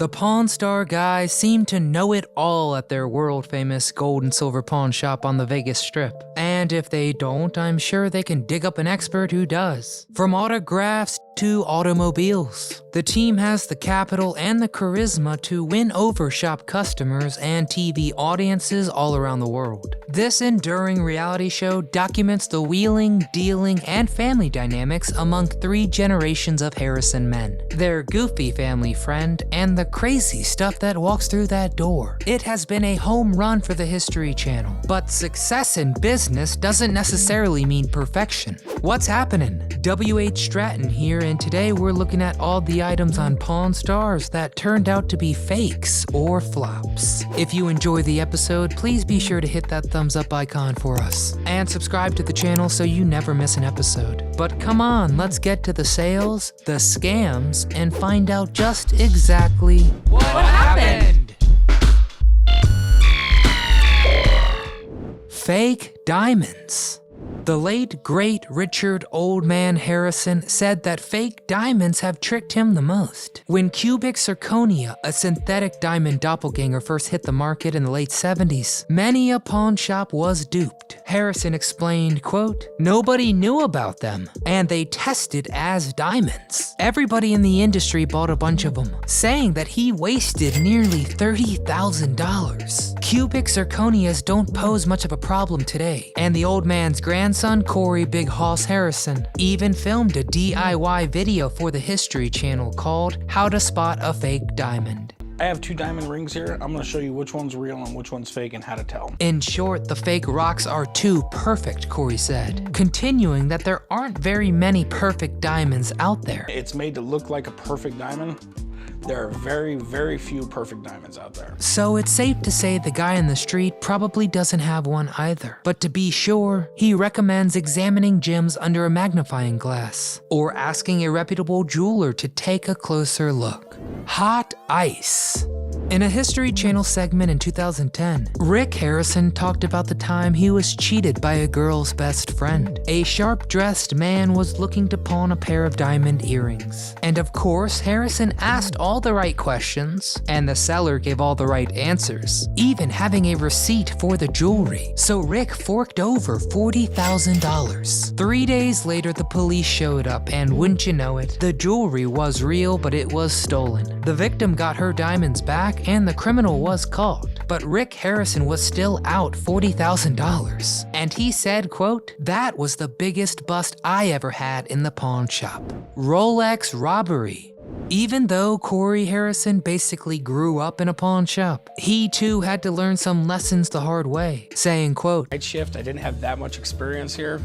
The Pawn Star guys seem to know it all at their world-famous gold and silver pawn shop on the Vegas Strip. And if they don't, I'm sure they can dig up an expert who does. From autographs to automobiles, the team has the capital and the charisma to win over shop customers and TV audiences all around the world. This enduring reality show documents the wheeling, dealing, and family dynamics among 3 generations of Harrison men, their goofy family friend, and the crazy stuff that walks through that door. It has been a home run for the History Channel, but success in business doesn't necessarily mean perfection. What's happening? W.H. Stratton here, and today we're looking at all the items on Pawn Stars that turned out to be fakes or flops. If you enjoy the episode, please be sure to hit that thumbs up icon for us, and subscribe to the channel so you never miss an episode. But come on, let's get to the sales, the scams, and find out just exactly what happened. Fake diamonds. The late, great Richard Old Man Harrison said that fake diamonds have tricked him the most. When cubic zirconia, a synthetic diamond doppelganger, first hit the market in the late 70s, many a pawn shop was duped. Harrison explained, quote, "Nobody knew about them, and they tested as diamonds. Everybody in the industry bought a bunch of them, saying that he wasted nearly $30,000. Cubic zirconias don't pose much of a problem today, and the old man's grandson, Corey Big Hoss Harrison, even filmed a DIY video for the History Channel called How to Spot a Fake Diamond. I have 2 diamond rings here. I'm gonna show you which one's real and which one's fake and how to tell. In short, the fake rocks are too perfect, Corey said, continuing that there aren't very many perfect diamonds out there. It's made to look like a perfect diamond. There are very, very few perfect diamonds out there. So it's safe to say the guy in the street probably doesn't have one either. But to be sure, he recommends examining gems under a magnifying glass, or asking a reputable jeweler to take a closer look. Hot ice. In a History Channel segment in 2010, Rick Harrison talked about the time he was cheated by a girl's best friend. A sharp-dressed man was looking to pawn a pair of diamond earrings. And of course, Harrison asked all the right questions, and the seller gave all the right answers, even having a receipt for the jewelry. So Rick forked over $40,000. 3 days later, the police showed up, and wouldn't you know it, the jewelry was real, but it was stolen. The victim got her diamonds back, and the criminal was caught. But Rick Harrison was still out $40,000. And he said, quote, "That was the biggest bust I ever had in the pawn shop." ROLEX robbery. Even though Corey Harrison basically grew up in a pawn shop, he too had to learn some lessons the hard way, saying, quote, Night shift, I didn't have that much experience here.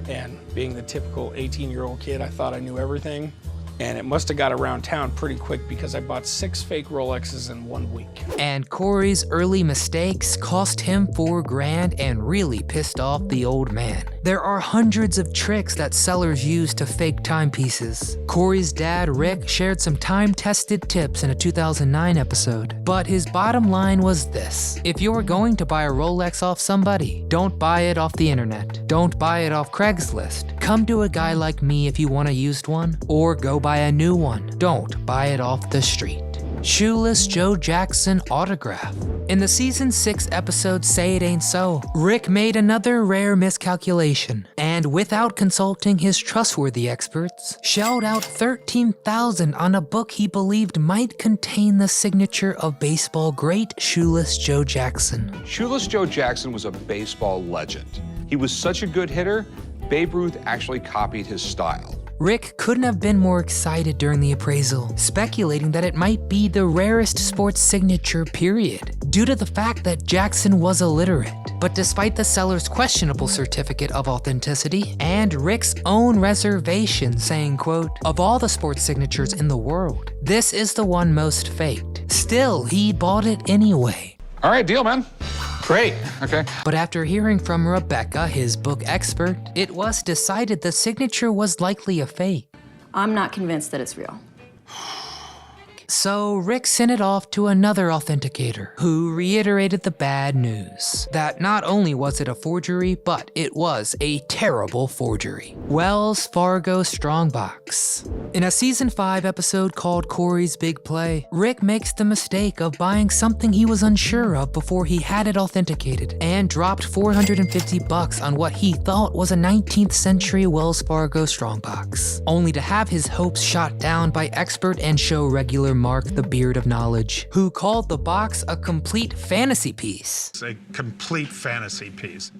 And being the typical 18-year-old kid, I thought I knew everything. And it must have got around town pretty quick because I bought 6 fake Rolexes in 1 week. And Corey's early mistakes cost him $4 and really pissed off the old man. There are hundreds of tricks that sellers use to fake timepieces. Corey's dad, Rick, shared some time-tested tips in a 2009 episode. But his bottom line was this: if you're going to buy a Rolex off somebody, don't buy it off the internet. Don't buy it off Craigslist. Come to a guy like me if you want a used one, or go buy a new one. Don't buy it off the street. Shoeless Joe Jackson autograph. In the season 6 episode Say It Ain't So, Rick made another rare miscalculation, and without consulting his trustworthy experts, shelled out $13,000 on a book he believed might contain the signature of baseball great Shoeless Joe Jackson. Shoeless Joe Jackson was a baseball legend. He was such a good hitter, Babe Ruth actually copied his style. Rick couldn't have been more excited during the appraisal, speculating that it might be the rarest sports signature period, due to the fact that Jackson was illiterate. But despite the seller's questionable certificate of authenticity, and Rick's own reservation saying, quote, "Of all the sports signatures in the world, this is the one most faked," still, he bought it anyway. All right, deal, man. Great, okay. But after hearing from Rebecca, his book expert, it was decided the signature was likely a fake. I'm not convinced that it's real. So Rick sent it off to another authenticator, who reiterated the bad news. That not only was it a forgery, but it was a terrible forgery. Wells Fargo STRONGBOX. In a season 5 episode called Corey's Big Play, Rick makes the mistake of buying something he was unsure of before he had it authenticated, and dropped $450 on what he thought was a 19th century Wells Fargo STRONGBOX, only to have his hopes shot down by expert and show regular Mark the Beard of Knowledge, who called the box a complete fantasy piece. It's a complete fantasy piece.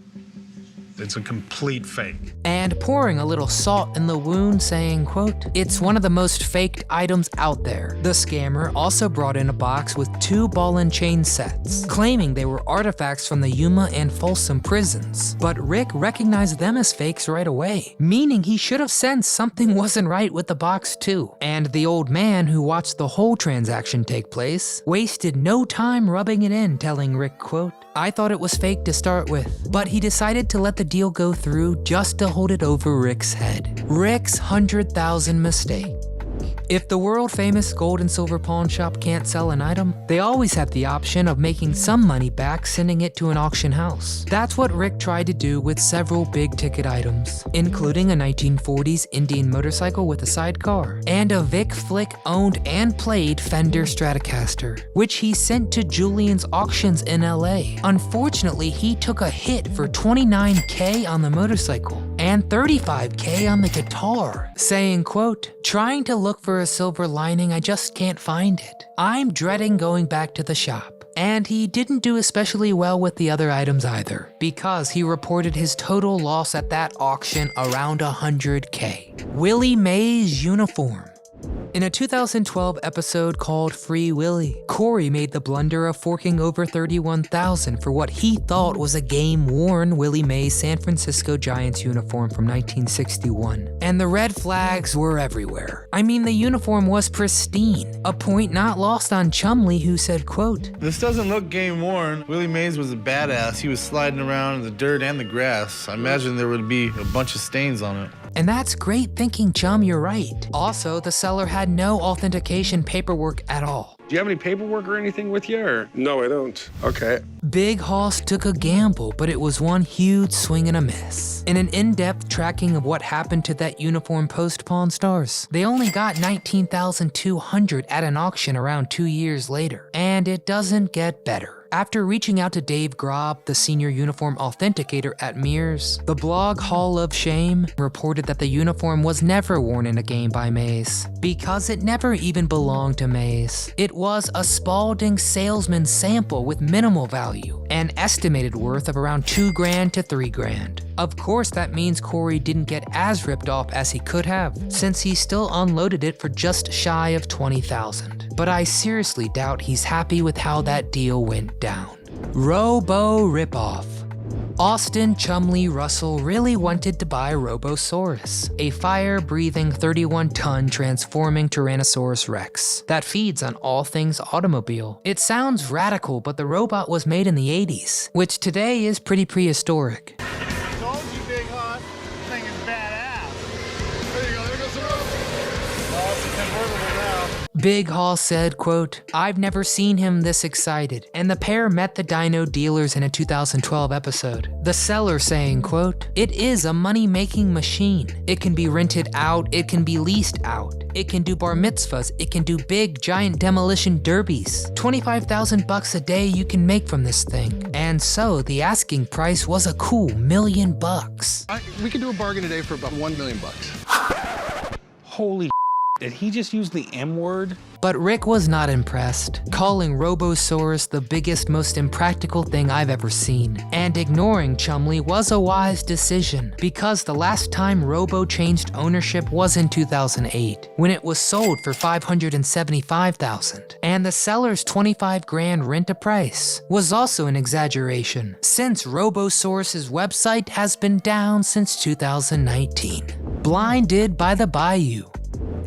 It's a complete fake. And pouring a little salt in the wound, saying, quote, "It's one of the most faked items out there." The scammer also brought in a box with 2 ball and chain sets, claiming they were artifacts from the Yuma and Folsom prisons. But Rick recognized them as fakes right away, meaning he should have sensed something wasn't right with the box too. And the old man who watched the whole transaction take place wasted no time rubbing it in, telling Rick, quote, "I thought it was fake to start with, but he decided to let the deal go through just to hold it over Rick's head." Rick's 100,000 mistake. If the world-famous gold and silver pawn shop can't sell an item, they always have the option of making some money back sending it to an auction house. That's what Rick tried to do with several big-ticket items, including a 1940s Indian motorcycle with a sidecar, and a Vic Flick owned and played Fender Stratocaster, which he sent to Julian's Auctions in LA. Unfortunately, he took a hit for $29K on the motorcycle and $35K on the guitar, saying, quote, "Trying to look for a silver lining, I just can't find it. I'm dreading going back to the shop." And he didn't do especially well with the other items either, because he reported his total loss at that auction around $100K. Willie Mays uniform. In a 2012 episode called Free Willie, Corey made the blunder of forking over $31,000 for what he thought was a game-worn Willie Mays San Francisco Giants uniform from 1961. And the red flags were everywhere. I mean, the uniform was pristine, a point not lost on Chumley, who said, quote, "This doesn't look game-worn. Willie Mays was a badass. He was sliding around in the dirt and the grass. I imagine there would be a bunch of stains on it." And that's great thinking, Chum, you're right. Also, the seller had no authentication paperwork at all. Do you have any paperwork or anything with you, or? No, I don't. Okay. Big Hoss took a gamble, but it was one huge swing and a miss. In an in-depth tracking of what happened to that uniform post Pawn Stars, they only got $19,200 at an auction around 2 years later. And it doesn't get better. After reaching out to Dave Grob, the senior uniform authenticator at Mears, the blog Hall of Shame reported that the uniform was never worn in a game by Mays, because it never even belonged to Mays. It was a Spalding salesman sample with minimal value, an estimated worth of around $2,000 to $3,000. Of course, that means Corey didn't get as ripped off as he could have, since he still unloaded it for just shy of $20,000. But I seriously doubt he's happy with how that deal went down. Robo ripoff. Austin Chumley Russell really wanted to buy Robosaurus, a fire-breathing 31-ton transforming Tyrannosaurus Rex that feeds on all things automobile. It sounds radical, but the robot was made in the 80s, which today is pretty prehistoric. Told you, Big Hoss. This thing is badass. There you go. There goes the rope. Oh, it's a convertible now. Big Hoss said, quote, "I've never seen him this excited," and the pair met the dyno dealers in a 2012 episode. The seller saying, quote, "It is a money-making machine. It can be rented out, it can be leased out. It can do bar mitzvahs, it can do big, giant demolition derbies. $25,000 a day you can make from this thing." And so the asking price was a cool $1 million. We could do a bargain today for about $1 million. Holy did he just use the M word? But Rick was not impressed, calling Robosaurus the biggest, most impractical thing I've ever seen. And ignoring Chumley was a wise decision, because the last time Robo changed ownership was in 2008, when it was sold for $575,000. And the seller's $25,000 rent-a-price was also an exaggeration, since Robosaurus's website has been down since 2019. Blinded by the Bayou.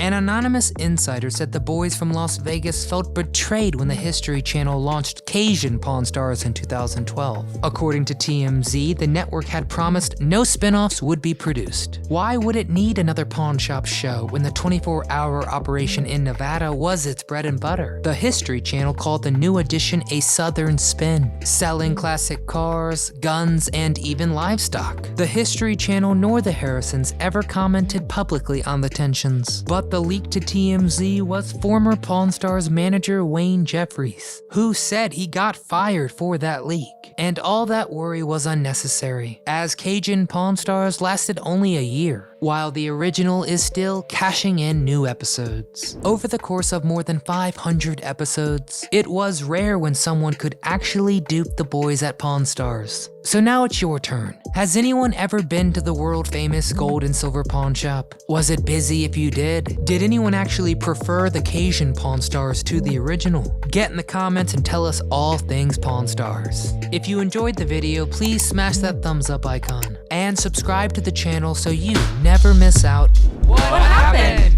An anonymous insider said the boys from Las Vegas felt betrayed when the History Channel launched Cajun Pawn Stars in 2012. According to TMZ, the network had promised no spin-offs would be produced. Why would it need another pawn shop show when the 24-hour operation in Nevada was its bread and butter? The History Channel called the new edition a Southern spin, selling classic cars, guns, and even livestock. The History Channel nor the Harrisons ever commented publicly on the tensions, but the leak to TMZ was former Pawn Stars manager Wayne Jeffries, who said he got fired for that leak. And all that worry was unnecessary, as Cajun Pawn Stars lasted only a year, while the original is still cashing in new episodes. Over the course of more than 500 episodes, it was rare when someone could actually dupe the boys at Pawn Stars. So now it's your turn. Has anyone ever been to the world-famous gold and silver pawn shop? Was it busy if you did? Did anyone actually prefer the Cajun Pawn Stars to the original? Get in the comments and tell us all things Pawn Stars. If you enjoyed the video, please smash that thumbs up icon and subscribe to the channel so you never miss out. What happened?